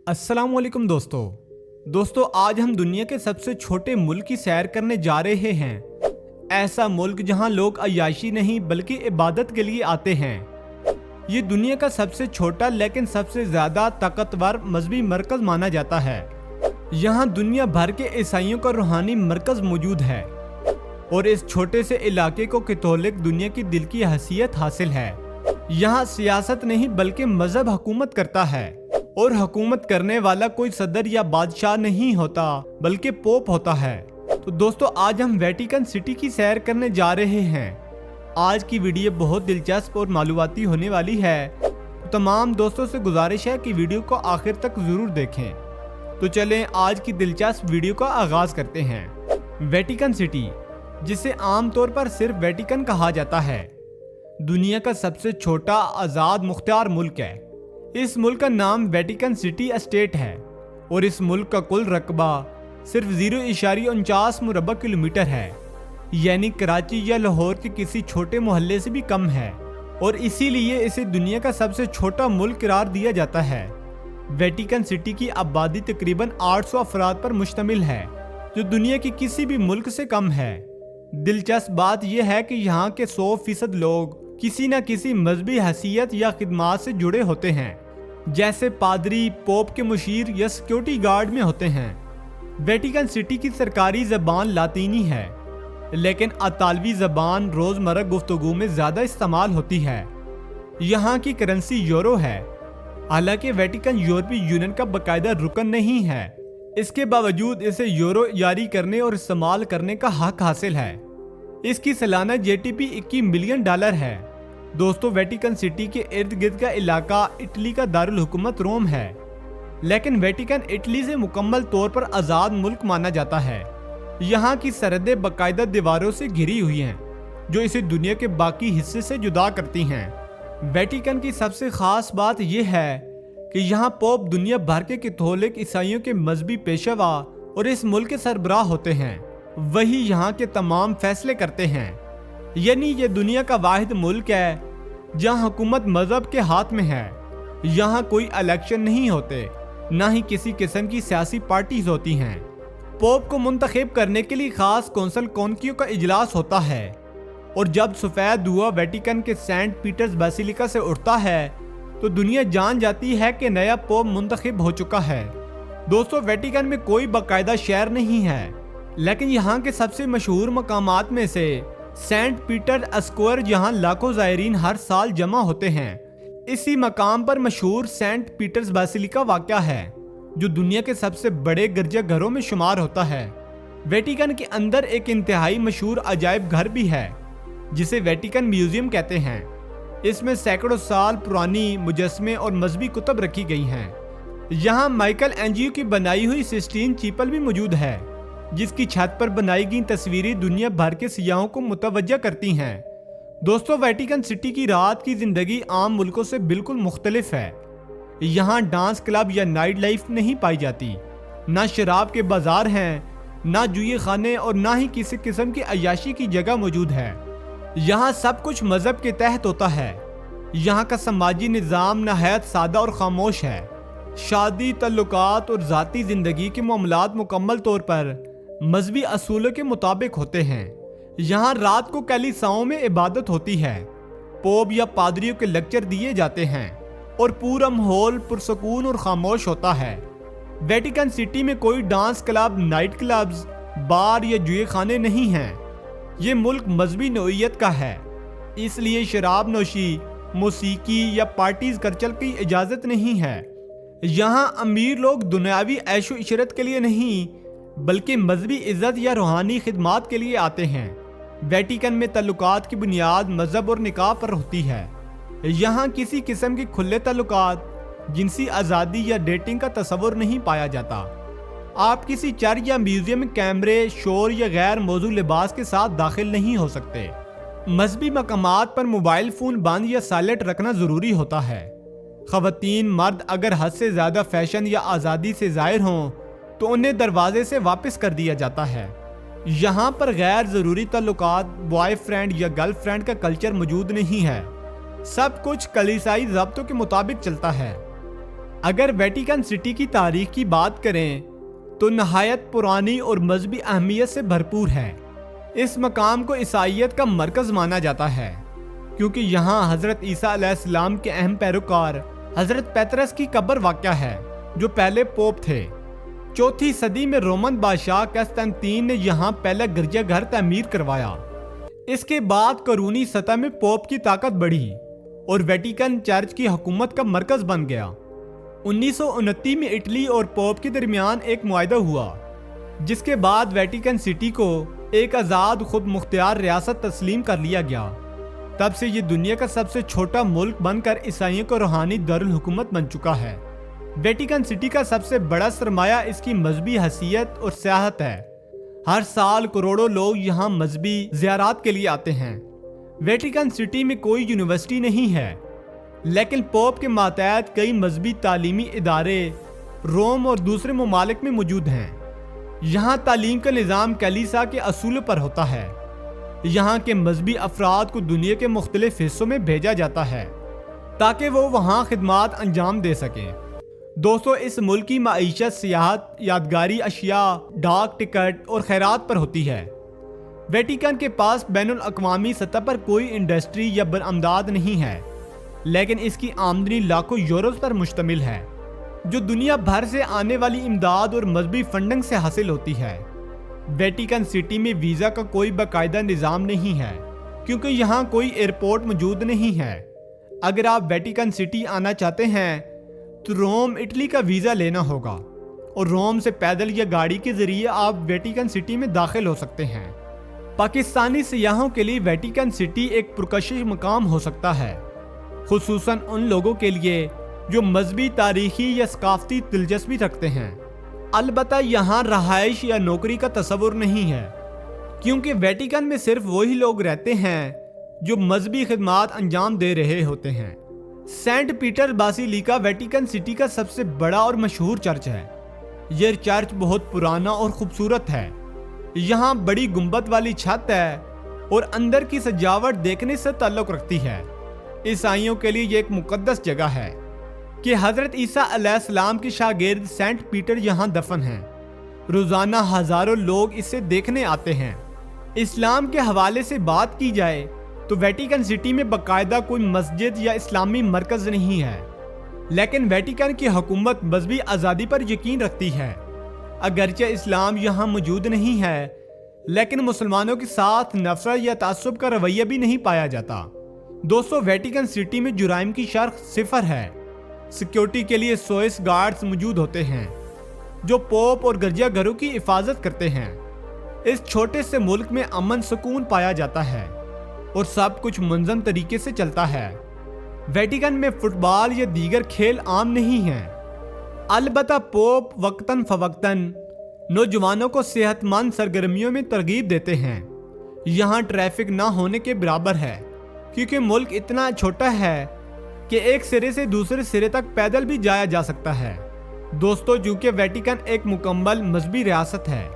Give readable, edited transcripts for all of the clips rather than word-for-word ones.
अस्सलामुअलैकुम दोस्तों आज हम दुनिया के सबसे छोटे मुल्क की सैर करने जा रहे हैं। ऐसा मुल्क जहां लोग अय्याशी नहीं बल्कि इबादत के लिए आते हैं। ये दुनिया का सबसे छोटा लेकिन सबसे ज्यादा ताकतवर मजहबी मरकज माना जाता है। यहाँ दुनिया भर के ईसाइयों का रूहानी मरकज मौजूद है और इस छोटे से इलाके को कैथोलिक दुनिया की दिल की हैसियत हासिल है। यहाँ सियासत नहीं बल्कि मजहब हुकूमत करता है और हुकूमत करने वाला कोई सदर या बादशाह नहीं होता बल्कि पोप होता है। तो दोस्तों आज हम वेटिकन सिटी की सैर करने जा रहे हैं। आज की वीडियो बहुत दिलचस्प और मालूमाती होने वाली है, तो तमाम दोस्तों से गुजारिश है कि वीडियो को आखिर तक जरूर देखें। तो चलें आज की दिलचस्प वीडियो का आगाज करते हैं। वेटिकन सिटी, जिसे आमतौर पर सिर्फ वेटिकन कहा जाता है, दुनिया का सबसे छोटा आज़ाद मुख्तियार मुल्क है। इस मुल्क का नाम वेटिकन सिटी स्टेट है और इस मुल्क का कुल रकबा सिर्फ 0.49 मुरबा किलोमीटर है, यानी कराची या लाहौर के किसी छोटे मोहल्ले से भी कम है और इसीलिए इसे दुनिया का सबसे छोटा मुल्क करार दिया जाता है। वेटिकन सिटी की आबादी तकरीबन 800 अफराद पर मुश्तमिल है, जो दुनिया के किसी भी मुल्क से कम है। दिलचस्प बात यह है कि यहाँ के 100% लोग किसी न किसी मजहबी हैसियत या खिदमात से जुड़े होते हैं, जैसे पादरी, पोप के मुशीर या सिक्योरिटी गार्ड में होते हैं। वेटिकन सिटी की सरकारी ज़बान लातीनी है, लेकिन अतालवी ज़बान रोज़मर्रा गुफ्तगू में ज़्यादा इस्तेमाल होती है। यहाँ की करेंसी यूरो है। हालांकि वेटिकन यूरोपीय यूनियन का बाकायदा रुकन नहीं है, इसके बावजूद इसे यूरो जारी करने और इस्तेमाल करने का हक हासिल है। इसकी सालाना जीडीपी $21 मिलियन है। दोस्तों वेटिकन सिटी के इर्द गिर्द का इलाका इटली का दारुल हुकूमत रोम है, लेकिन वेटिकन इटली से मुकम्मल तौर पर आज़ाद मुल्क माना जाता है। यहाँ की सरहदें बाकायदा दीवारों से घिरी हुई हैं, जो इसे दुनिया के बाकी हिस्से से जुदा करती हैं। वेटिकन की सबसे खास बात यह है कि यहाँ पोप दुनिया भर के कैथोलिक ईसाइयों के मजहबी पेशवा और इस मुल्क के सरबराह होते हैं, वही यहाँ के तमाम फैसले करते हैं। यानी ये दुनिया का वाहिद मुल्क है जहाँ हुकूमत मजहब के हाथ में है। यहाँ कोई इलेक्शन नहीं होते, ना ही किसी किस्म की सियासी पार्टीज होती हैं। पोप को मुंतखब करने के लिए खास कौंसल कौंसियों का इजलास होता है और जब सफ़ेद धुआं वेटिकन के सेंट पीटर्स बेसिलिका से उठता है तो दुनिया जान जाती है कि नया पोप मुंतखब हो चुका है। दोस्तों वेटिकन में कोई बाकायदा शहर नहीं है, लेकिन यहाँ के सबसे मशहूर मकामात में से सेंट पीटर स्क्वायर, जहाँ लाखों ज़ायरीन हर साल जमा होते हैं। इसी मकाम पर मशहूर सेंट पीटर्स बेसिलिका वाक़या है, जो दुनिया के सबसे बड़े गिरजाघरों में शुमार होता है। वेटिकन के अंदर एक इंतहाई मशहूर अजायब घर भी है, जिसे वेटिकन म्यूजियम कहते हैं। इसमें सैकड़ों साल पुरानी मुजस्मे और मजहबी कुतुब रखी गई हैं। यहाँ माइकल एंजियो की बनाई हुई सिस्टीन चीपल भी मौजूद है, जिसकी छत पर बनाई गई तस्वीरें दुनिया भर के सियाहों को मुतवज्जा करती हैं। दोस्तों वेटिकन सिटी की रात की जिंदगी आम मुल्कों से बिल्कुल मुख्तलिफ है। यहाँ डांस क्लब या नाइट लाइफ नहीं पाई जाती, ना शराब के बाजार हैं, ना जुए खाने और ना ही किसी किस्म की अय्याशी की जगह मौजूद है। यहाँ सब कुछ मजहब के तहत होता है। यहाँ का समाजी निज़ाम नहायत सादा और खामोश है। शादी, तल्लुकात और ज़ाती ज़िंदगी के मामलात मुकम्मल तौर पर मजहबी असूलों के मुताबिक होते हैं। यहाँ रात को कलीसियाओं में इबादत होती है, पोप या पादरियों के लेक्चर दिए जाते हैं और पूरा माहौल पुरसकून और खामोश होता है। वेटिकन सिटी में कोई डांस क्लब, नाइट क्लब्स, बार या जुए खाने नहीं हैं। ये मुल्क मजहबी नौइयत का है, इसलिए शराब नोशी, मौसीकी या पार्टीज कल्चर की इजाज़त नहीं है। यहाँ अमीर लोग दुनियावी ऐशो इशरत के लिए नहीं बल्कि मजहबी इज्जत या रूहानी खिदमात के लिए आते हैं। वेटिकन में तल्लुकात की बुनियाद मजहब और निकाह पर होती है। यहाँ किसी किस्म के खुले तल्लुकात, जिनसी आज़ादी या डेटिंग का तस्वुर नहीं पाया जाता। आप किसी चर्च या म्यूजियम में कैमरे, शोर या गैर मौजू लिबास के साथ दाखिल नहीं हो सकते। मजहबी मकामात पर मोबाइल फ़ोन बंद या साइलेंट रखना ज़रूरी होता है। ख़वातीन मर्द अगर हद से ज़्यादा फैशन या आज़ादी से ज़ाहिर हों तो उन्हें दरवाजे से वापस कर दिया जाता है। यहाँ पर गैर ज़रूरी तल्लुकात, बॉयफ्रेंड या गर्लफ्रेंड का कल्चर मौजूद नहीं है। सब कुछ कलीसियाई ज़ाब्तों के मुताबिक चलता है। اگر ویٹیکن سٹی کی تاریخ کی بات کریں تو نہایت پرانی اور مذہبی اہمیت سے بھرپور ہے۔ اس مقام کو عیسائیت کا مرکز مانا جاتا ہے کیونکہ یہاں حضرت عیسیٰ علیہ السلام کے اہم پیروکار حضرت پیترس کی قبر واقع ہے جو پہلے پوپ تھے۔ 4 صدی میں رومن بادشاہ قسطنطین نے یہاں پہلا گرجا گھر تعمیر کروایا۔ اس کے بعد قرونی سطح میں پوپ کی طاقت بڑھی اور ویٹیکن چرچ کی حکومت کا مرکز بن گیا۔ 1929 میں اٹلی اور پوپ کے درمیان ایک معاہدہ ہوا جس کے بعد ویٹیکن سٹی کو ایک آزاد خود مختار ریاست تسلیم کر لیا گیا۔ تب سے یہ دنیا کا سب سے چھوٹا ملک بن کر عیسائیوں کو روحانی دارالحکومت بن چکا ہے۔ ویٹیکن سٹی کا سب سے بڑا سرمایہ اس کی مذہبی حیثیت اور سیاحت ہے۔ ہر سال کروڑوں لوگ یہاں مذہبی زیارات کے لیے آتے ہیں۔ ویٹیکن سٹی میں کوئی یونیورسٹی نہیں ہے لیکن پوپ کے ماتحت کئی مذہبی تعلیمی ادارے روم اور دوسرے ممالک میں موجود ہیں۔ یہاں تعلیم کا نظام کلیسا کے اصولوں پر ہوتا ہے۔ یہاں کے مذہبی افراد کو دنیا کے مختلف حصوں میں بھیجا جاتا ہے تاکہ وہ وہاں خدمات انجام دے سکیں۔ دوستو، اس ملک کی معیشت سیاحت، یادگاری اشیاء، ڈاک ٹکٹ اور خیرات پر ہوتی ہے۔ ویٹیکن کے پاس بین الاقوامی سطح پر کوئی انڈسٹری یا برآمدات نہیں ہے لیکن اس کی آمدنی لاکھوں یوروز پر مشتمل ہے جو دنیا بھر سے آنے والی امداد اور مذہبی فنڈنگ سے حاصل ہوتی ہے۔ ویٹیکن سٹی میں ویزا کا کوئی باقاعدہ نظام نہیں ہے کیونکہ یہاں کوئی ایئرپورٹ موجود نہیں ہے۔ اگر آپ ویٹیکن سٹی آنا چاہتے ہیں تو روم، اٹلی کا ویزا لینا ہوگا اور روم سے پیدل یا گاڑی کے ذریعے آپ ویٹیکن سٹی میں داخل ہو سکتے ہیں۔ پاکستانی سیاحوں کے لیے ویٹیکن سٹی ایک پرکشش مقام ہو سکتا ہے، خصوصاً ان لوگوں کے لیے جو مذہبی، تاریخی یا ثقافتی دلچسپی رکھتے ہیں۔ البتہ یہاں رہائش یا نوکری کا تصور نہیں ہے کیونکہ ویٹیکن میں صرف وہی لوگ رہتے ہیں جو مذہبی خدمات انجام دے رہے ہوتے ہیں۔ Saint Peter Basilica Vatican City کا سب سے بڑا اور مشہور چرچ ہے۔ یہ چرچ بہت پرانا اور خوبصورت ہے۔ یہاں بڑی گنبد والی چھت ہے اور اندر کی سجاوٹ دیکھنے سے تعلق رکھتی ہے۔ عیسائیوں کے لیے یہ ایک مقدس جگہ ہے کہ حضرت عیسیٰ علیہ السلام کے شاگرد سینٹ پیٹر یہاں دفن ہیں۔ روزانہ ہزاروں لوگ اسے دیکھنے آتے ہیں۔ اسلام کے حوالے سے بات کی جائے تو ویٹیکن سٹی میں باقاعدہ کوئی مسجد یا اسلامی مرکز نہیں ہے لیکن ویٹیکن کی حکومت مذہبی آزادی پر یقین رکھتی ہے۔ اگرچہ اسلام یہاں موجود نہیں ہے لیکن مسلمانوں کے ساتھ نفرت یا تعصب کا رویہ بھی نہیں پایا جاتا۔ دوستو، ویٹیکن سٹی میں جرائم کی شرح 0 ہے۔ سیکیورٹی کے لیے سوئس گارڈز موجود ہوتے ہیں جو پوپ اور گرجا گھروں کی حفاظت کرتے ہیں۔ اس چھوٹے سے ملک میں امن سکون پایا جاتا ہے اور سب کچھ منظم طریقے سے چلتا ہے۔ ویٹیکن میں فٹ بال یا دیگر کھیل عام نہیں ہیں، البتہ پوپ وقتاً فوقتاً نوجوانوں کو صحت مند سرگرمیوں میں ترغیب دیتے ہیں۔ یہاں ٹریفک نہ ہونے کے برابر ہے کیونکہ ملک اتنا چھوٹا ہے کہ ایک سرے سے دوسرے سرے تک پیدل بھی جایا جا سکتا ہے۔ دوستو، چونکہ ویٹیکن ایک مکمل مذہبی ریاست ہے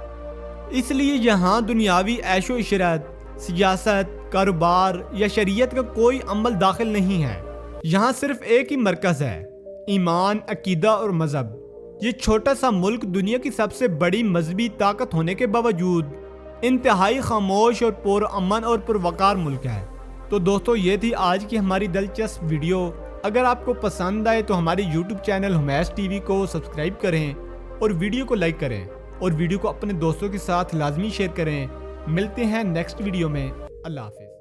اس لیے یہاں دنیاوی عیش و عشرت، سیاست، کاروبار یا شریعت کا کوئی عمل داخل نہیں ہے۔ یہاں صرف ایک ہی مرکز ہے: ایمان، عقیدہ اور مذہب۔ یہ چھوٹا سا ملک دنیا کی سب سے بڑی مذہبی طاقت ہونے کے باوجود انتہائی خاموش اور پرامن اور پروقار ملک ہے۔ تو دوستو، یہ تھی آج کی ہماری دلچسپ ویڈیو۔ اگر آپ کو پسند آئے تو ہمارے YouTube چینل حمیش ٹی وی کو سبسکرائب کریں اور ویڈیو کو لائک کریں اور ویڈیو کو اپنے دوستوں کے ساتھ لازمی شیئر کریں۔ ملتے ہیں نیکسٹ ویڈیو میں۔ اللہ حافظ۔